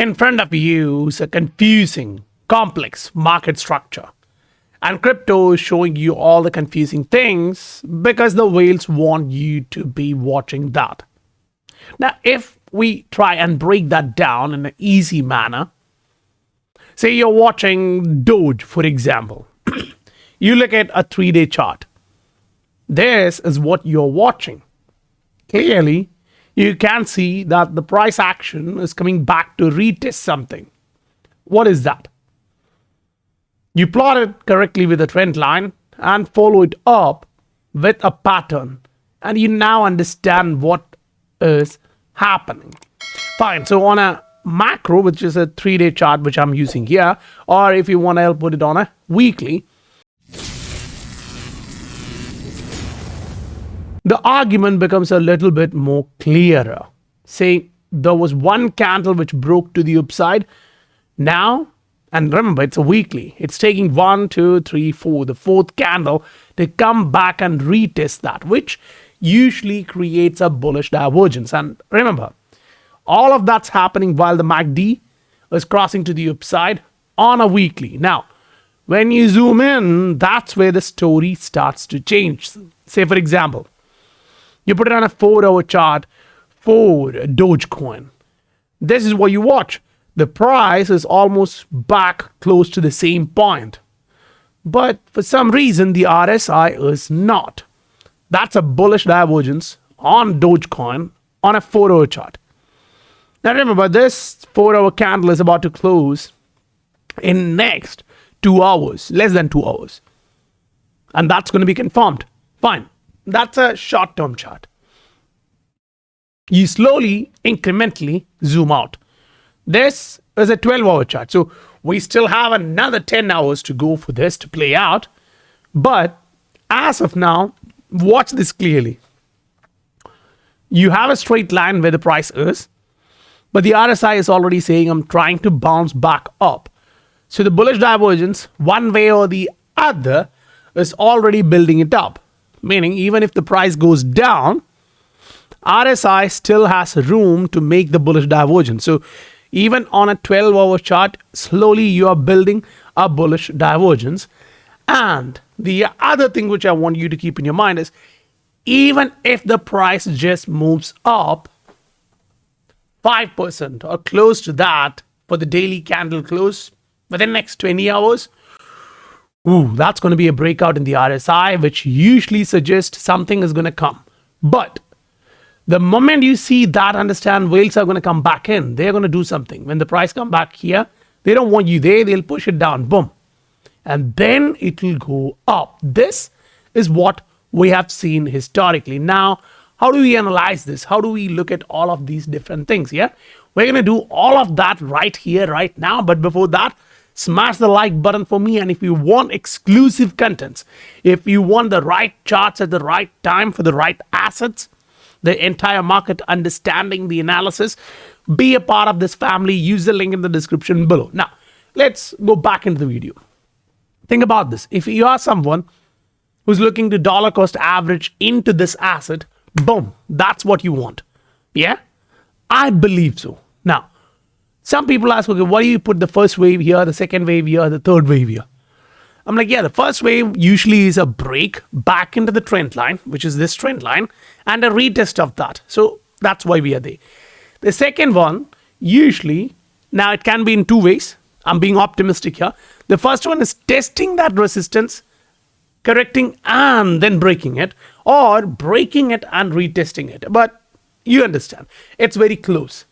In front of you is a confusing, complex market structure. And crypto is showing you all the confusing things because the whales want you to be watching that. Now, if we try and break that down in an easy manner, say you're watching Doge, for example. You look at a 3-day chart. This is what you're watching. Clearly, you can see that the price action is coming back to retest something. What is that? You plot it correctly with a trend line and follow it up with a pattern, and you now understand what is happening. Fine. So on a macro, which is a 3-day chart, which I'm using here, or if you want to put it on a weekly, the argument becomes a little bit more clearer. Say there was one candle which broke to the upside. Now, and remember, it's a weekly. It's taking 1, 2, 3, 4, the fourth candle to come back and retest that, which usually creates a bullish divergence. And remember, all of that's happening while the MACD is crossing to the upside on a weekly. Now, when you zoom in, that's where the story starts to change. Say, for example, you put it on a 4-hour chart for Dogecoin. This is what you watch. The price is almost back close to the same point. But for some reason, the RSI is not. That's a bullish divergence on Dogecoin on a 4-hour chart. Now remember, this 4-hour candle is about to close in next 2 hours, less than 2 hours. And that's going to be confirmed. Fine. That's a short-term chart. You slowly, incrementally zoom out. This is a 12-hour chart. So we still have another 10 hours to go for this to play out. But as of now, watch this clearly. You have a straight line where the price is, but the RSI is already saying I'm trying to bounce back up. So the bullish divergence, one way or the other, is already building it up. Meaning, even if the price goes down, RSI still has room to make the bullish divergence. So even on a 12-hour chart, slowly you are building a bullish divergence. And the other thing which I want you to keep in your mind is, even if the price just moves up 5% or close to that for the daily candle close within the next 20 hours, that's going to be a breakout in the RSI, which usually suggests something is going to come. But the moment you see that, understand whales are going to come back in. They're going to do something. When the price come back here, they don't want you there. They'll push it down. Boom. And then it will go up. This is what we have seen historically. Now, how do we analyze this? How do we look at all of these different things? Yeah, we're going to do all of that right here, right now. But before that, smash the like button for me. And if you want exclusive contents, if you want the right charts at the right time for the right assets, the entire market understanding, the analysis, be a part of this family. Use the link in the description below. Now, let's go back into the video. Think about this. If you are someone who's looking to dollar cost average into this asset, boom, that's what you want. Yeah, I believe so. Now, some people ask, okay, why do you put the first wave here, the second wave here, the third wave here? I'm like, yeah, the first wave usually is a break back into the trend line, which is this trend line, and a retest of that. So that's why we are there. The second one, usually, now it can be in 2 ways. I'm being optimistic here. The first one is testing that resistance, correcting and then breaking it, or breaking it and retesting it. But you understand, it's very close.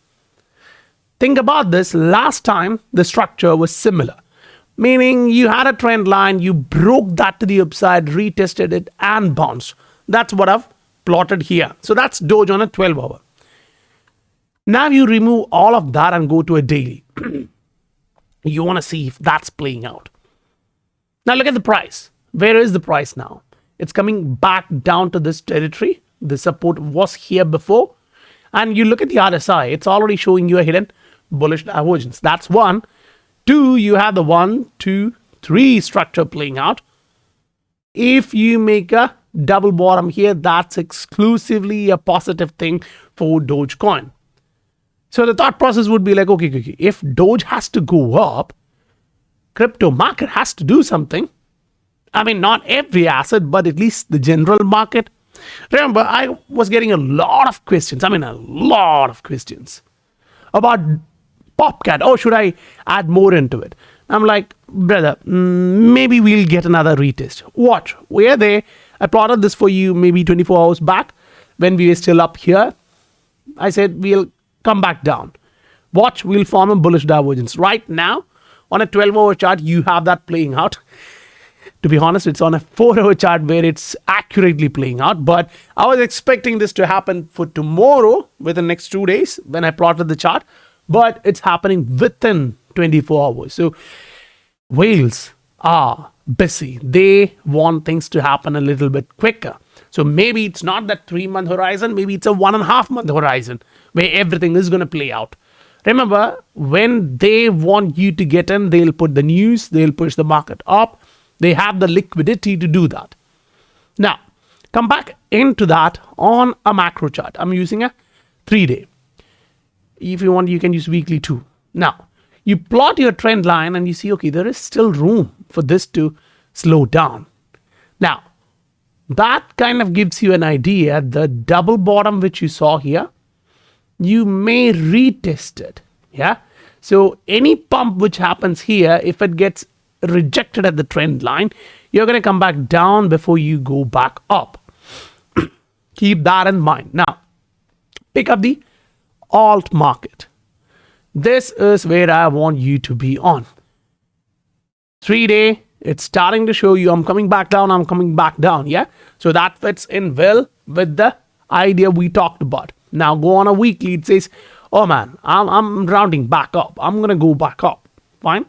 Think about this. Last time, the structure was similar. Meaning you had a trend line, you broke that to the upside, retested it and bounced. That's what I've plotted here. So that's Doge on a 12-hour. Now you remove all of that and go to a daily. You want to see if that's playing out. Now look at the price. Where is the price now? It's coming back down to this territory. The support was here before. And you look at the RSI, it's already showing you a hidden bullish divergence. That's one. 2, you have the 1, 2, 3 structure playing out. If you make a double bottom here, that's exclusively a positive thing for Dogecoin. So the thought process would be like, okay, if Doge has to go up, crypto market has to do something. I mean, not every asset, but at least the general market. Remember, I was getting a lot of questions. I mean, a lot of questions about Popcat. Oh, should I add more into it? I'm like, brother, maybe we'll get another retest. Watch, we're there. I plotted this for you maybe 24 hours back when we were still up here. I said, we'll come back down. Watch, we'll form a bullish divergence. Right now, on a 12-hour chart, you have that playing out. To be honest, it's on a 4-hour chart where it's accurately playing out. But I was expecting this to happen for tomorrow, within the next 2 days, when I plotted the chart. But it's happening within 24 hours. So whales are busy. They want things to happen a little bit quicker. So maybe it's not that 3-month horizon. Maybe it's a 1.5-month horizon where everything is going to play out. Remember, when they want you to get in, they'll put the news, they'll push the market up. They have the liquidity to do that. Now, come back into that on a macro chart. I'm using a 3-day. If you want, you can use weekly too. Now, you plot your trend line and you see, okay, there is still room for this to slow down. Now, that kind of gives you an idea. The double bottom which you saw here, you may retest it. Yeah. So any pump which happens here, if it gets rejected at the trend line, you're going to come back down before you go back up. Keep that in mind. Now, pick up the alt market. This is where I want you to be on. 3-day, it's starting to show you I'm coming back down, I'm coming back down. Yeah. So that fits in well with the idea we talked about. Now go on a weekly, it says, oh man, I'm rounding back up. I'm going to go back up. Fine.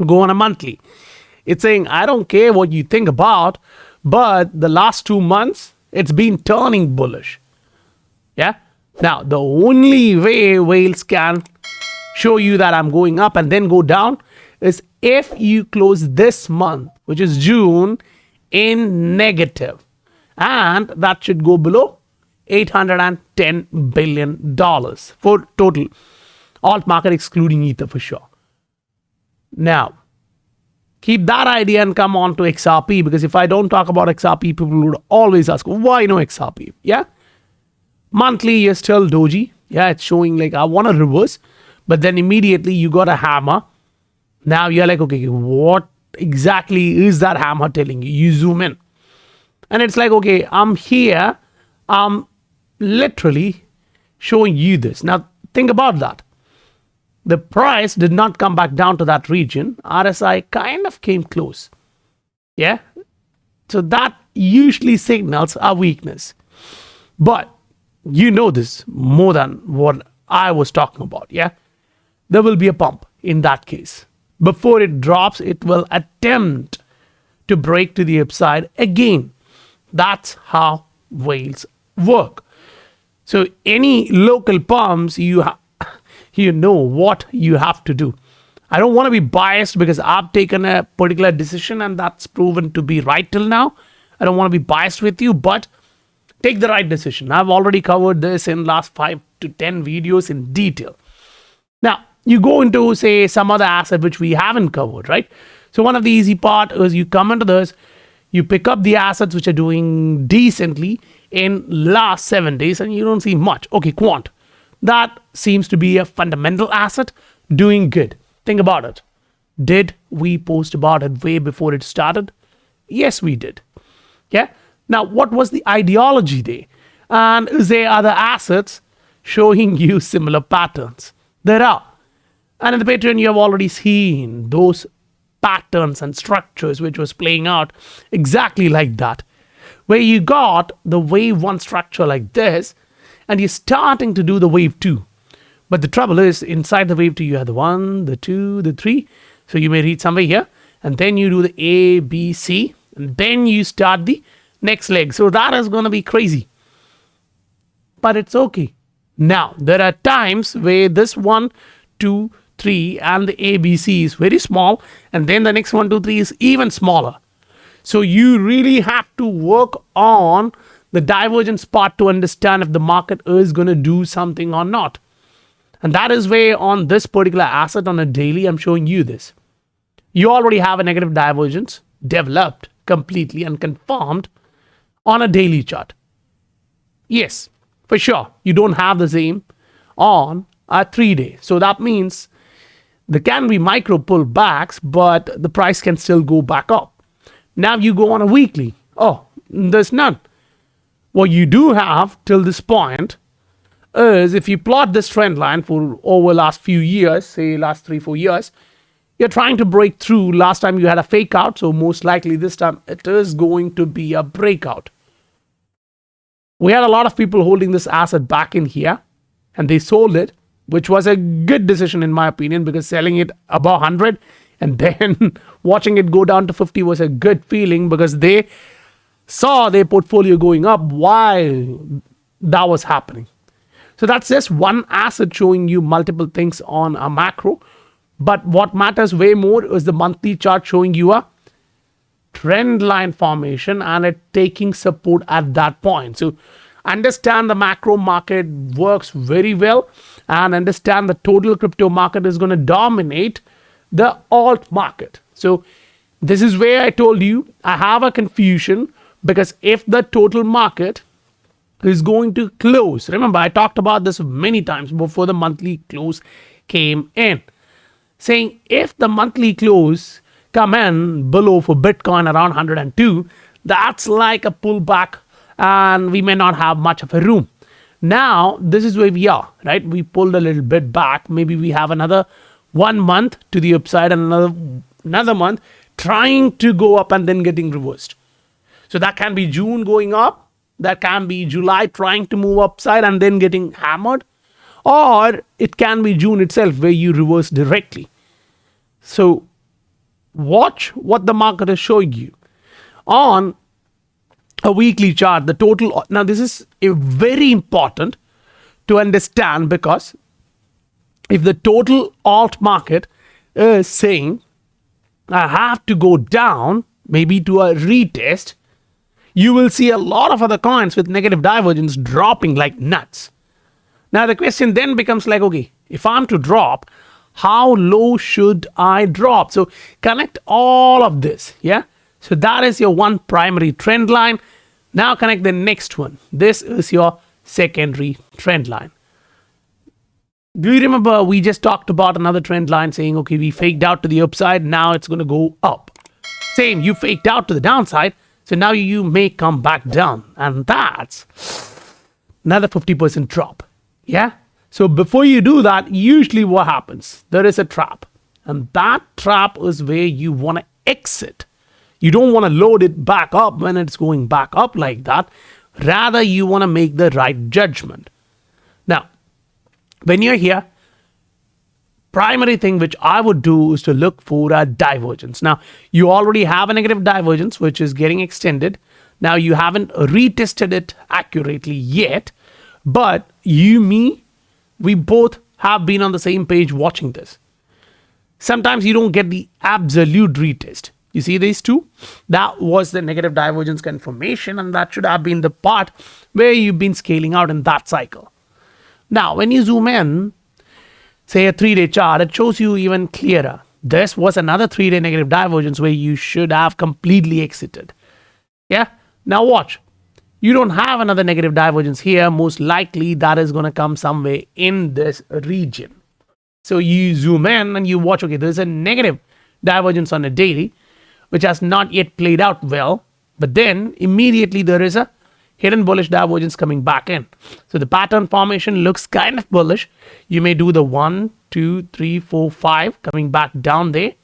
Go on a monthly. It's saying, I don't care what you think about, but the last 2 months, it's been turning bullish. Yeah. Now, the only way whales can show you that I'm going up and then go down is if you close this month, which is June, in negative. And that should go below $810 billion for total alt market, excluding Ether for sure. Now, keep that idea and come on to XRP, because if I don't talk about XRP, people would always ask, why no XRP? Yeah. Monthly, you're still doji. Yeah, it's showing like I want to reverse, but then immediately you got a hammer. Now you're like, okay, what exactly is that hammer telling you? You zoom in. And it's like, okay, I'm here. I'm literally showing you this. Now, think about that. The price did not come back down to that region. RSI kind of came close. Yeah. So that usually signals a weakness. But you know this more than what I was talking about. Yeah. There will be a pump in that case. Before it drops, it will attempt to break to the upside again. That's how whales work. So any local pumps, you know what you have to do. I don't want to be biased because I've taken a particular decision and that's proven to be right till now. I don't want to be biased with you, but take the right decision. I've already covered this in last 5 to 10 videos in detail. Now, you go into, say, some other asset which we haven't covered, right? So one of the easy part is you come into this, you pick up the assets which are doing decently in last 7 days and you don't see much. Okay, Quant. That seems to be a fundamental asset doing good. Think about it. Did we post about it way before it started? Yes, we did. Yeah. Now, what was the ideology there? And is there other assets showing you similar patterns? There are. And in the Patreon, you have already seen those patterns and structures which was playing out exactly like that. Where you got the wave 1 structure like this, and you're starting to do the wave 2. But the trouble is, inside the wave 2, you have the 1, the 2, the 3. So you may read somewhere here. And then you do the A, B, C. And then you start the next leg. So that is going to be crazy. But it's okay. Now, there are times where this 1, 2, 3 and the ABC is very small. And then the next 1, 2, 3 is even smaller. So you really have to work on the divergence part to understand if the market is going to do something or not. And that is where on this particular asset on a daily, I'm showing you this. You already have a negative divergence developed completely and confirmed on a daily chart. Yes, for sure. You don't have the same on a 3-day. So that means there can be micro pullbacks, but the price can still go back up. Now you go on a weekly. Oh, there's none. What you do have till this point is if you plot this trend line for over last few years, say last 3-4 years, you're trying to break through. Last time you had a fake out, so most likely this time it is going to be a breakout. We had a lot of people holding this asset back in here and they sold it, which was a good decision in my opinion, because selling it above 100 and then watching it go down to 50 was a good feeling, because they saw their portfolio going up while that was happening. So that's just one asset showing you multiple things on a macro. But what matters way more is the monthly chart showing you a trend line formation and it taking support at that point. So understand the macro market works very well, and understand the total crypto market is going to dominate the alt market. So this is where I told you I have a confusion, because if the total market is going to close, remember I talked about this many times before the monthly close came in, saying if the monthly close come in below for Bitcoin around 102, that's like a pullback and we may not have much of a room. Now, this is where we are, right? We pulled a little bit back. Maybe we have another 1 month to the upside and another month trying to go up and then getting reversed. So that can be June going up. That can be July trying to move upside and then getting hammered. Or it can be June itself where you reverse directly. So watch what the market is showing you. On a weekly chart, the total, now this is very important to understand, because if the total alt market is saying I have to go down maybe to a retest, you will see a lot of other coins with negative divergence dropping like nuts. Now the question then becomes like, okay, if I'm to drop, how low should I drop? So connect all of this, yeah? So that is your one primary trend line. Now connect the next one. This is your secondary trend line. Do you remember we just talked about another trend line saying, okay, we faked out to the upside, now it's going to go up. Same, you faked out to the downside, so now you may come back down. And that's another 50% drop. Yeah? So before you do that, usually what happens? There is a trap. And that trap is where you want to exit. You don't want to load it back up when it's going back up like that. Rather, you want to make the right judgment. Now, when you're here, primary thing which I would do is to look for a divergence. Now, you already have a negative divergence which is getting extended. Now, you haven't retested it accurately yet, but me, we both have been on the same page watching this. Sometimes you don't get the absolute retest. You see these two? That was the negative divergence confirmation, and that should have been the part where you've been scaling out in that cycle. Now, when you zoom in, say a 3-day chart, it shows you even clearer. This was another 3-day negative divergence where you should have completely exited. Yeah? Now watch. You don't have another negative divergence here. Most likely that is going to come somewhere in this region. So you zoom in and you watch, okay, there's a negative divergence on a daily, which has not yet played out well. But then immediately there is a hidden bullish divergence coming back in. So the pattern formation looks kind of bullish. You may do the 1, 2, 3, 4, 5 coming back down there,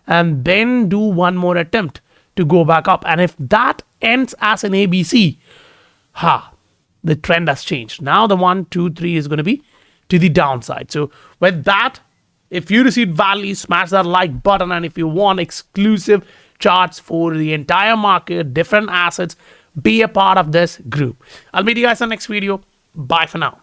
and then do one more attempt to go back up. And if that ends as an ABC, the trend has changed. Now the 1, 2, 3 is going to be to the downside. So with that, if you received value, smash that like button. And if you want exclusive charts for the entire market, different assets, be a part of this group. I'll meet you guys in the next video. Bye for now.